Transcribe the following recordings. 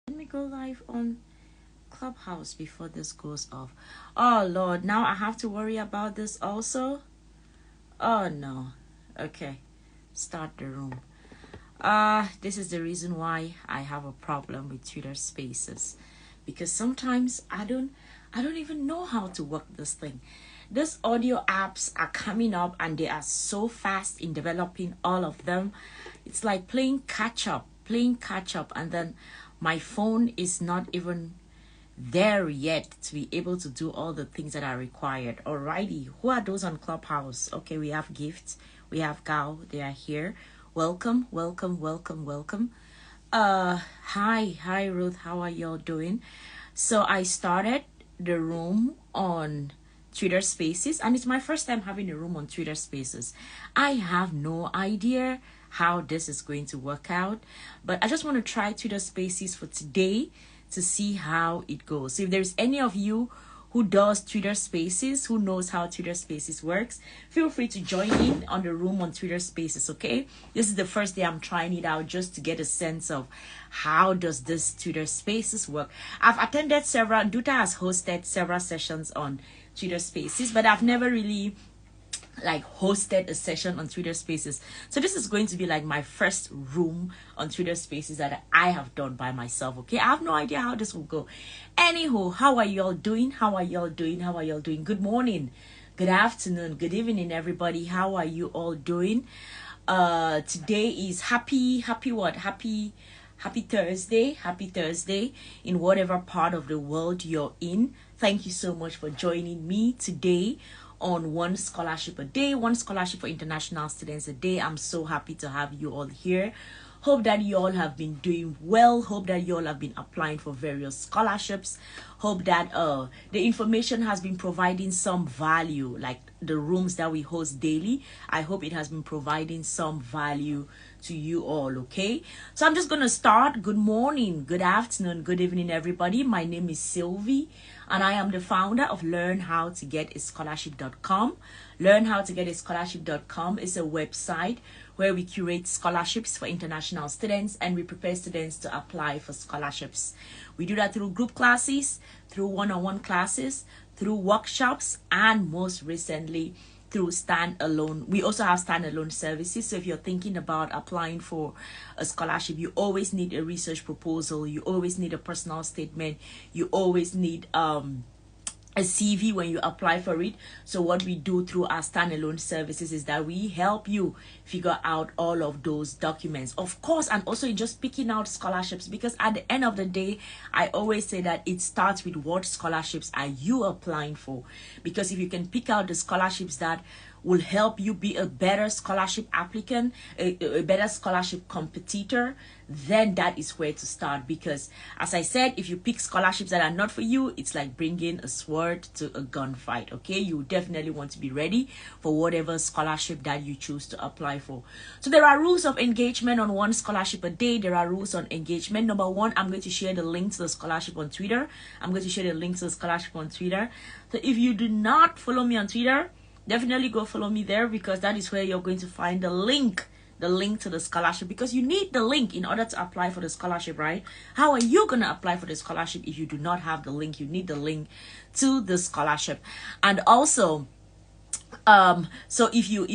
Let me go live on Clubhouse before this goes off. Oh Lord, now I have to worry about this also. Oh no. Okay, start the room. This is the reason why I have a problem with Twitter Spaces, because sometimes I don't even know how to work this thing. These audio apps are coming up and they are so fast in developing all of them. It's like playing catch up, and then my phone is not even there yet to be able to do all the things that are required. Alrighty, who are those on Clubhouse? Okay, we have Gifts, we have Gao, they are here. Welcome. Hi Ruth, how are y'all doing? So I started the room on Twitter Spaces, and it's my first time having a room on Twitter Spaces. I have no idea how this is going to work out, but I just want to try Twitter Spaces for today to see how it goes. So if there's any of you who does Twitter Spaces, who knows how Twitter Spaces works, feel free to join in on the room on Twitter Spaces, okay? This is the first day I'm trying it out just to get a sense of how does this Twitter Spaces work. I've attended several, Duta has hosted several sessions on Twitter Spaces, but I've never really hosted a session on Twitter Spaces. So this is going to be like my first room on Twitter Spaces that I have done by myself. Okay, I have no idea how this will go. Anywho, how are y'all doing? Good morning, good afternoon, good evening, everybody. How are you all doing? Today is happy Thursday in whatever part of the world you're in. Thank you so much for joining me today on One Scholarship a Day, One Scholarship for International Students a Day. I'm so happy to have you all here. Hope that you all have been doing well. Hope that you all have been applying for various scholarships. Hope that the information has been providing some value, like the rooms that we host daily. I hope it has been providing some value to you all, okay? So I'm just going to start. Good morning, good afternoon, good evening, everybody. My name is Sylvie, and I am the founder of LearnHowToGetAScholarship.com. LearnHowToGetAScholarship.com is a website where we curate scholarships for international students, and we prepare students to apply for scholarships. We do that through group classes, through one-on-one classes, through workshops, and most recently through standalone. We also have standalone services. So if you're thinking about applying for a scholarship, you always need a research proposal, you always need a personal statement, you always need a CV when you apply for it. So what we do through our standalone services is that we help you figure out all of those documents, of course, and also in just picking out scholarships, because at the end of the day, I always say that it starts with what scholarships are you applying for. Because if you can pick out the scholarships that will help you be a better scholarship applicant, a better scholarship competitor, then that is where to start. Because as I said, if you pick scholarships that are not for you, it's like bringing a sword to a gunfight, okay? You definitely want to be ready for whatever scholarship that you choose to apply for. So there are rules of engagement on One Scholarship a Day. There are rules on engagement. Number one, I'm going to share the link to the scholarship on Twitter. So if you do not follow me on Twitter, definitely go follow me there, because that is where you're going to find the link to the scholarship, because you need the link in order to apply for the scholarship, right? How are you going to apply for the scholarship if you do not have the link? You need the link to the scholarship. And also, so if you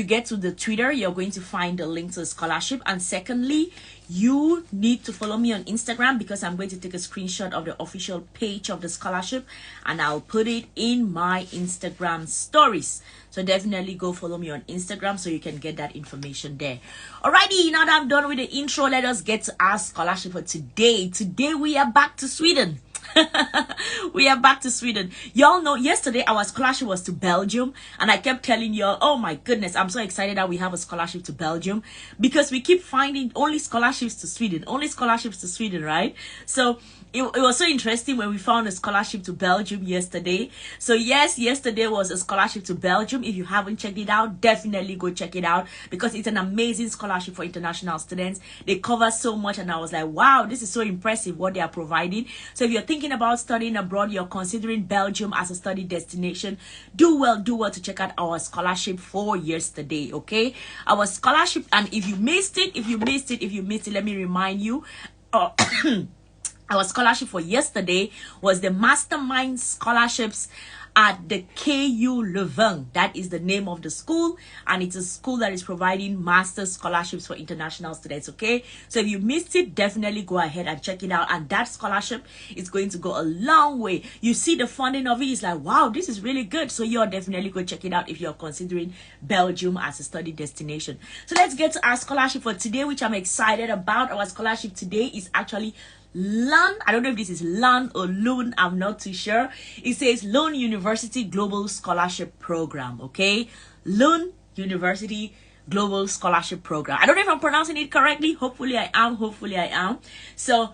get to the Twitter, you're going to find the link to the scholarship. And secondly, you need to follow me on Instagram, because I'm going to take a screenshot of the official page of the scholarship and I'll put it in my Instagram stories. So definitely go follow me on Instagram so you can get that information there. Alrighty, now that I'm done with the intro, let us get to our scholarship for today. Today we are back to Sweden. We are back to Sweden. Y'all know yesterday our scholarship was to Belgium, and I kept telling y'all, oh my goodness, I'm so excited that we have a scholarship to Belgium, because we keep finding only scholarships to Sweden, right? So it was so interesting when we found a scholarship to Belgium yesterday. So yes, yesterday was a scholarship to Belgium. If you haven't checked it out, definitely go check it out, because it's an amazing scholarship for international students. They cover so much, and I was like, wow, this is so impressive what they are providing. So if you're thinking about studying abroad, you're considering Belgium as a study destination, do well to check out our scholarship for yesterday, okay? Our scholarship, and if you missed it, let me remind you, Oh, our scholarship for yesterday was the Mastermind Scholarships at the KU Leuven. That is the name of the school, and it's a school that is providing master's scholarships for international students. Okay, so if you missed it, definitely go ahead and check it out, and that scholarship is going to go a long way. You see the funding of it is like, wow, this is really good. So you're definitely go check it out if you're considering Belgium as a study destination. So let's get to our scholarship for today, which I'm excited about. Our scholarship today is actually Lund. I don't know if this is Lund or Lund, I'm not too sure. It says Lund University Global Scholarship Program. Okay, Lund University Global Scholarship Program. I don't know if I'm pronouncing it correctly. Hopefully I am. So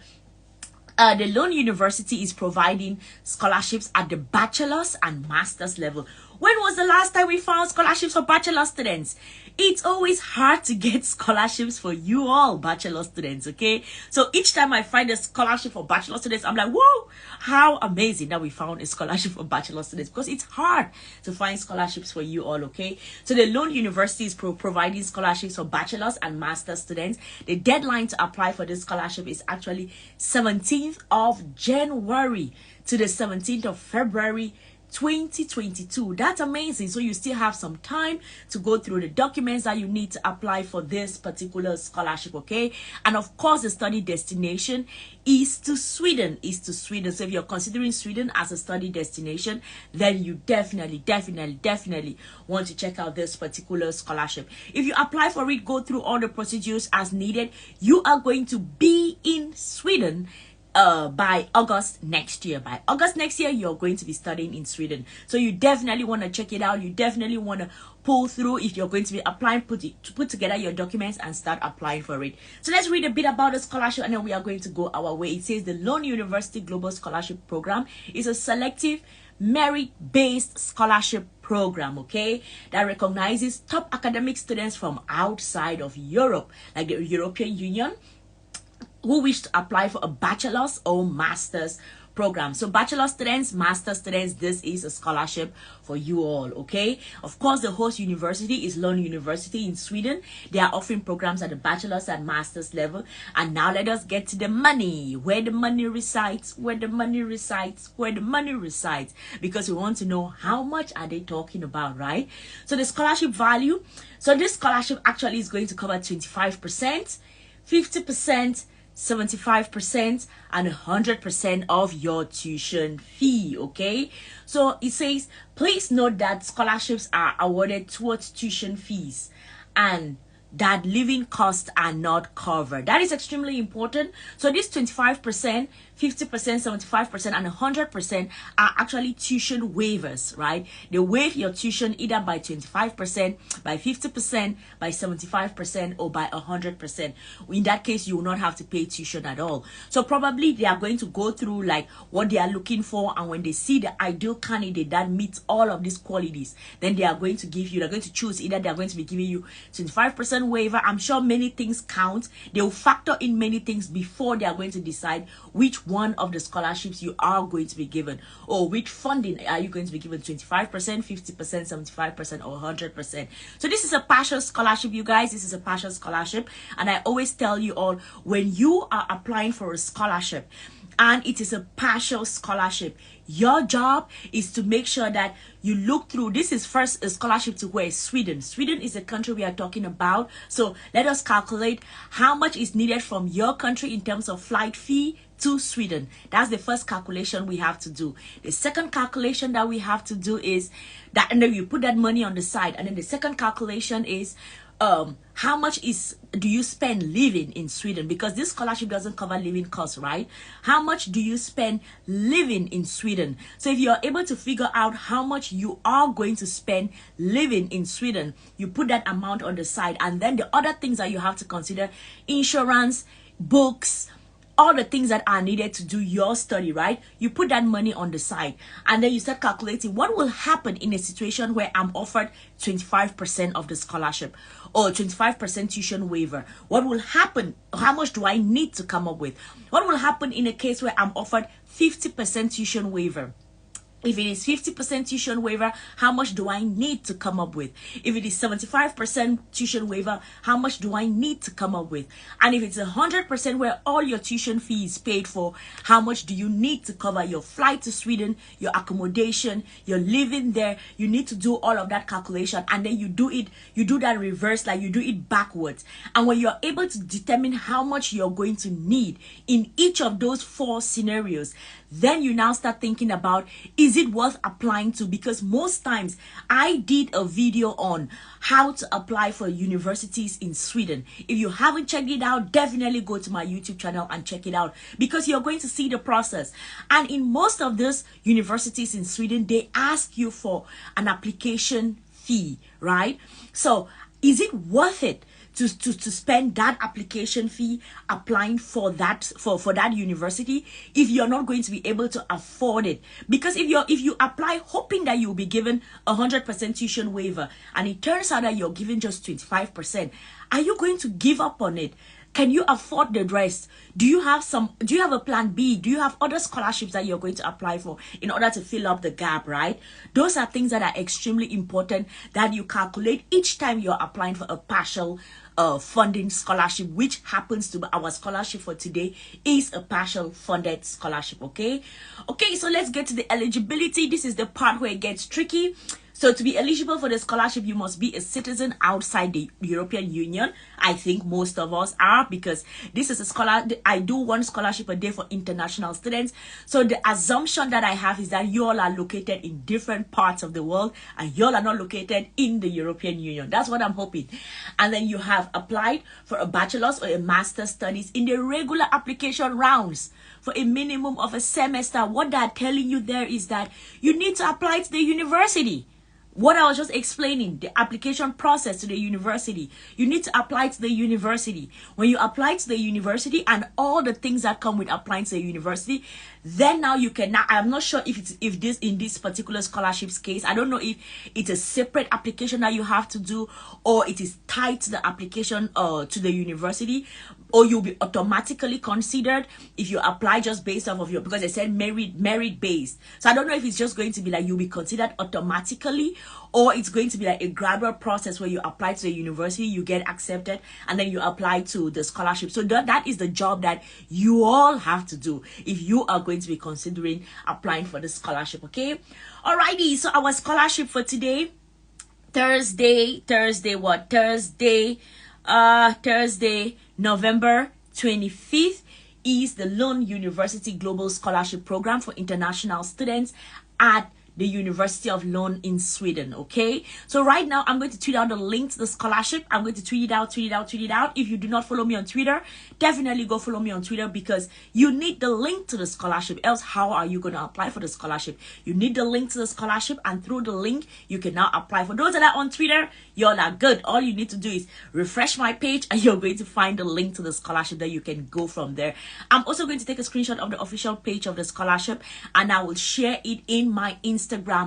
the Lund University is providing scholarships at the bachelor's and master's level. When was the last time we found scholarships for bachelor students? It's always hard to get scholarships for you all bachelor students, okay? So each time I find a scholarship for bachelor students, I'm like, whoa, how amazing that we found a scholarship for bachelor students, because it's hard to find scholarships for you all, okay? So the Lund University is providing scholarships for bachelor's and master's students. The deadline to apply for this scholarship is actually 17th of January to the 17th of February 2022. That's amazing. So you still have some time to go through the documents that you need to apply for this particular scholarship, okay? And of course, the study destination is to Sweden. So if you're considering Sweden as a study destination, then you definitely want to check out this particular scholarship. If you apply for it, go through all the procedures as needed. You are going to be in Sweden by August next year. By August next year, you're going to be studying in Sweden. So you definitely want to check it out. You definitely want to pull through if you're going to be applying, put together your documents and start applying for it. So let's read a bit about the scholarship, and then we are going to go our way. It says the Lund University Global Scholarship Program is a selective merit-based scholarship program, okay, that recognizes top academic students from outside of Europe, like the European Union, who wish to apply for a bachelor's or master's program. So bachelor students, master students, this is a scholarship for you all, okay? Of course, the host university is Lund University in Sweden. They are offering programs at the bachelor's and master's level. And now let us get to the money. Where the money resides, where the money resides, where the money resides. Because we want to know how much are they talking about, right? So the scholarship value. So this scholarship actually is going to cover 25%, 50%, 75% and 100% of your tuition fee, okay? So it says, please note that scholarships are awarded towards tuition fees and that living costs are not covered. That is extremely important. So this 25%, 50%, 75%, and 100% are actually tuition waivers, right? They waive your tuition either by 25%, by 50%, by 75%, or by 100%. In that case, you will not have to pay tuition at all. So probably they are going to go through like what they are looking for, and when they see the ideal candidate that meets all of these qualities, then they are going to give you, they're going to choose either they are going to be giving you 25% waiver. I'm sure many things count. They will factor in many things before they are going to decide which one of the scholarships you are going to be given, or which funding are you going to be given, 25%, 50%, 75%, or 100%. So this is a partial scholarship, you guys. This is a partial scholarship, and I always tell you all, when you are applying for a scholarship and it is a partial scholarship, your job is to make sure that you look through. This is first a scholarship to where? Sweden. Sweden is the country we are talking about. So let us calculate how much is needed from your country in terms of flight fee to Sweden. That's the first calculation we have to do. The second calculation that we have to do is that, and then you put that money on the side. And then the second calculation is how much do you spend living in Sweden, because this scholarship doesn't cover living costs, right? How much do you spend living in Sweden? So if you're able to figure out how much you are going to spend living in Sweden, you put that amount on the side, and then the other things that you have to consider: insurance, books, all the things that are needed to do your study, right? You put that money on the side, and then you start calculating what will happen in a situation where I'm offered 25% of the scholarship or 25% tuition waiver. What will happen? How much do I need to come up with? What will happen in a case where I'm offered 50% tuition waiver? If it is 50% tuition waiver, how much do I need to come up with? If it is 75% tuition waiver, how much do I need to come up with? And if it's 100% where all your tuition fee is paid for, how much do you need to cover your flight to Sweden, your accommodation, your living there? You need to do all of that calculation, and then you do that reverse, like you do it backwards. And when you're able to determine how much you're going to need in each of those 4 scenarios, then you now start thinking about, is it worth applying to? Because most times I did a video on how to apply for universities in Sweden. If you haven't checked it out, definitely go to my YouTube channel and check it out, because you're going to see the process. And in most of those universities in Sweden, they ask you for an application fee, right? So is it worth it to spend that application fee applying for that university if you're not going to be able to afford it? Because if you apply hoping that you'll be given 100% tuition waiver, and it turns out that you're given just 25%, are you going to give up on it? Can you afford the rest? Do you have a plan B? Do you have other scholarships that you're going to apply for in order to fill up the gap, right? Those are things that are extremely important that you calculate each time you're applying for a partial funding scholarship, which happens to be our scholarship for today is a partial funded scholarship. Okay, so let's get to the eligibility. This is the part where it gets tricky. So to be eligible for the scholarship, you must be a citizen outside the European Union. I think most of us are, because this is I do 1 scholarship a day for international students. So the assumption that I have is that you all are located in different parts of the world, and you all are not located in the European Union. That's what I'm hoping. And then you have applied for a bachelor's or a master's studies in the regular application rounds for a minimum of a semester. What they're telling you there is that you need to apply to the university. What I was just explaining, the application process to the university. You need to apply to the university. When you apply to the university and all the things that come with applying to the university, then now you can, now I'm not sure if in this particular scholarship's case, I don't know if it's a separate application that you have to do, or it is tied to the application to the university, or you'll be automatically considered if you apply just based off of your, because they said merit based. So I don't know if it's just going to be like you'll be considered automatically, or it's going to be like a gradual process where you apply to the university, you get accepted, and then you apply to the scholarship. So that is the job that you all have to do if you are going to be considering applying for the scholarship. Okay, alrighty. So our scholarship for today, Thursday, November 25th, is the Lund University Global Scholarship Program for international students at the University of Lund in Sweden. Okay, so right now I'm going to tweet out the link to the scholarship. I'm going to tweet it out. If you do not follow me on Twitter, definitely go follow me on Twitter, because you need the link to the scholarship. Else, how are you going to apply for the scholarship? You need the link to the scholarship, and through the link you can now apply. For those that are on Twitter, y'all are good. All you need to do is refresh my page, and you're going to find the link to the scholarship that you can go from there. I'm also going to take a screenshot of the official page of the scholarship, and I will share it in my Instagram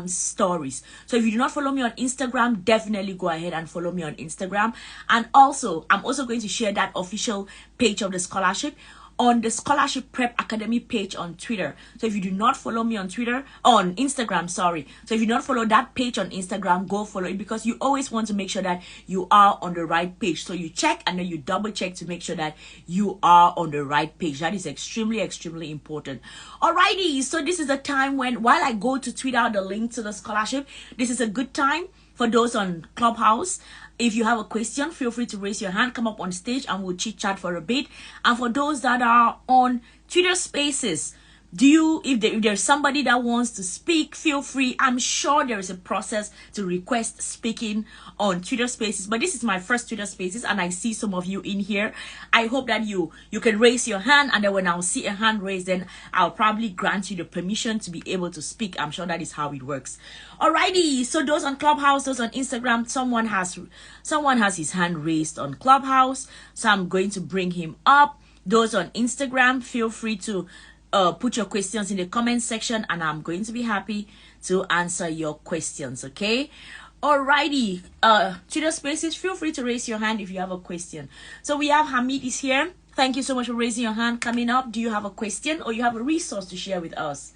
stories. So if you do not follow me on Instagram, definitely go ahead and follow me on Instagram. And also, I'm also going to share that official page of the scholarship on the Scholarship Prep Academy page on Twitter. So if you do not follow me on Instagram, sorry. So if you do not follow that page on Instagram, go follow it, because you always want to make sure that you are on the right page. So you check and then you double check to make sure that you are on the right page. That is extremely, extremely important. Alrighty, so this is the time while I go to tweet out the link to the scholarship, this is a good time for those on Clubhouse. If you have a question, feel free to raise your hand, come up on stage, and we'll chit chat for a bit. And for those that are on Twitter Spaces, if there's somebody that wants to speak, feel free. I'm sure there is a process to request speaking on Twitter Spaces, but this is my first Twitter Spaces, and I see some of you in here. I hope that you can raise your hand, and then when I'll see a hand raised, then I'll probably grant you the permission to be able to speak. I'm sure that is how it works. Alrighty, so those on Clubhouse, those on Instagram, someone has his hand raised on Clubhouse, so I'm going to bring him up. Those on Instagram, feel free to put your questions in the comment section, and I'm going to be happy to answer your questions. Okay, alrighty. Twitter Spaces, feel free to raise your hand if you have a question. So we have Hamid is here. Thank you so much for raising your hand. Coming up, do you have a question or you have a resource to share with us?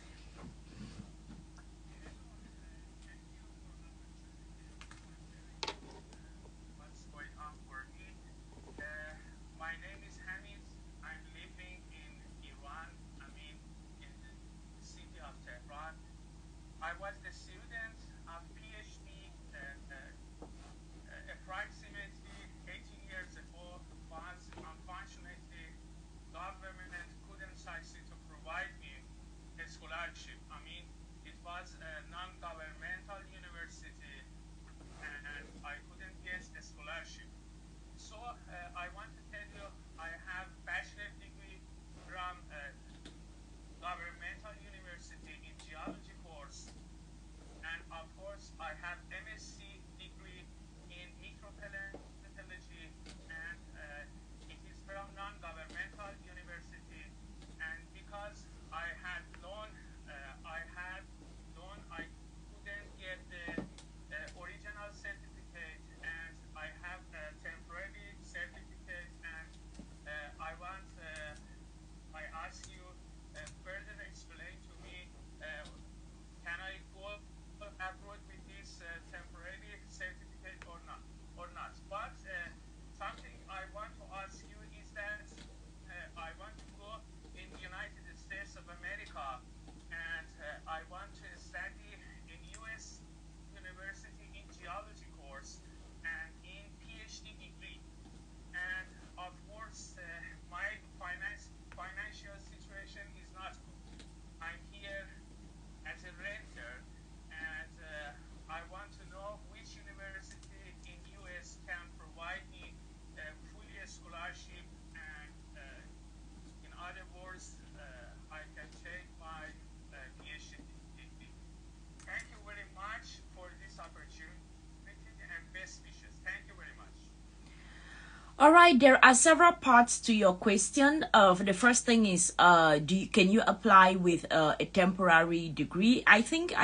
right, there are several parts to your question. The first thing is, can you apply with a temporary degree? I think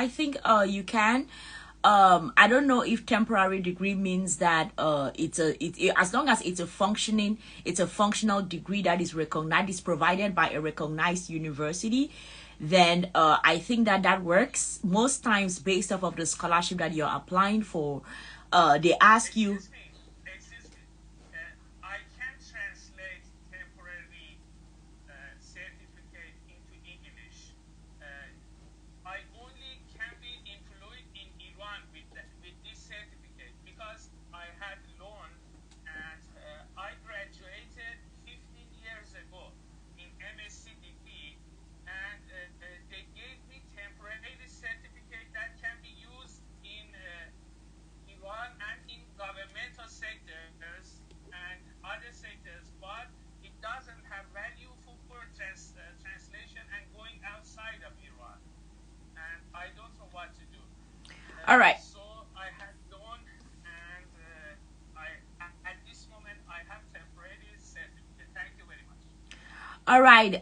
you can. I don't know if temporary degree means that as long as it's a functional degree that is recognized, is provided by a recognized university, then I think that works. Most times, based off of the scholarship that you're applying for, they ask you. Excuse me. I can translate temporary certificate into English. I only can be employed in Iran with this certificate because I had loan and I graduated 15 years ago in MSc degree, and they gave me temporary certificate that can be used in Iran and in governmental sectors and other sectors, but it doesn't have value for translation and going outside of Iran. And I don't know what to do. All right. So I had loan, and at this moment I have temporary certificate. Thank you very much. All right.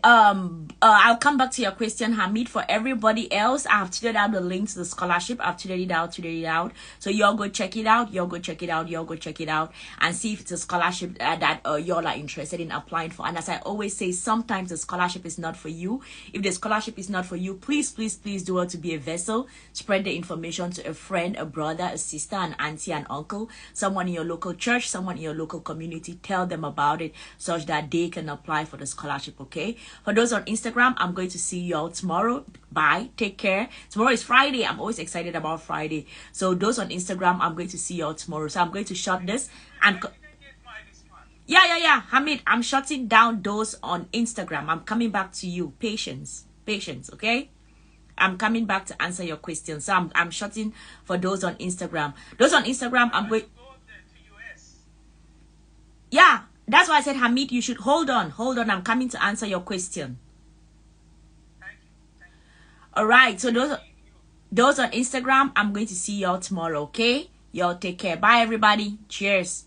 I'll come back to your question, Hamid. For everybody else, I have tweeted out the link to the scholarship. I've tweeted it out. So y'all go check it out. Y'all go check it out, and see if it's a scholarship that y'all are interested in applying for. And as I always say, sometimes the scholarship is not for you. If the scholarship is not for you, please do it to be a vessel. Spread the information to a friend, a brother, a sister, an auntie, an uncle, someone in your local church, someone in your local community. Tell them about it such that they can apply for the scholarship. Okay, for those on Instagram, I'm going to see y'all tomorrow. Bye, take care. Tomorrow is Friday. I'm always excited about Friday. So those on Instagram, I'm going to see y'all tomorrow. So I'm going to shut this and yeah, Hamid, I'm shutting down those on Instagram. I'm coming back to you. Patience, okay? I'm coming back to answer your questions. So I'm shutting for those on Instagram. Those on Instagram, I'm going. Yeah, that's why I said, Hamid, you should hold on. I'm coming to answer your question. Thank you. All right. So those on Instagram, I'm going to see y'all tomorrow. Okay? Y'all take care. Bye, everybody. Cheers.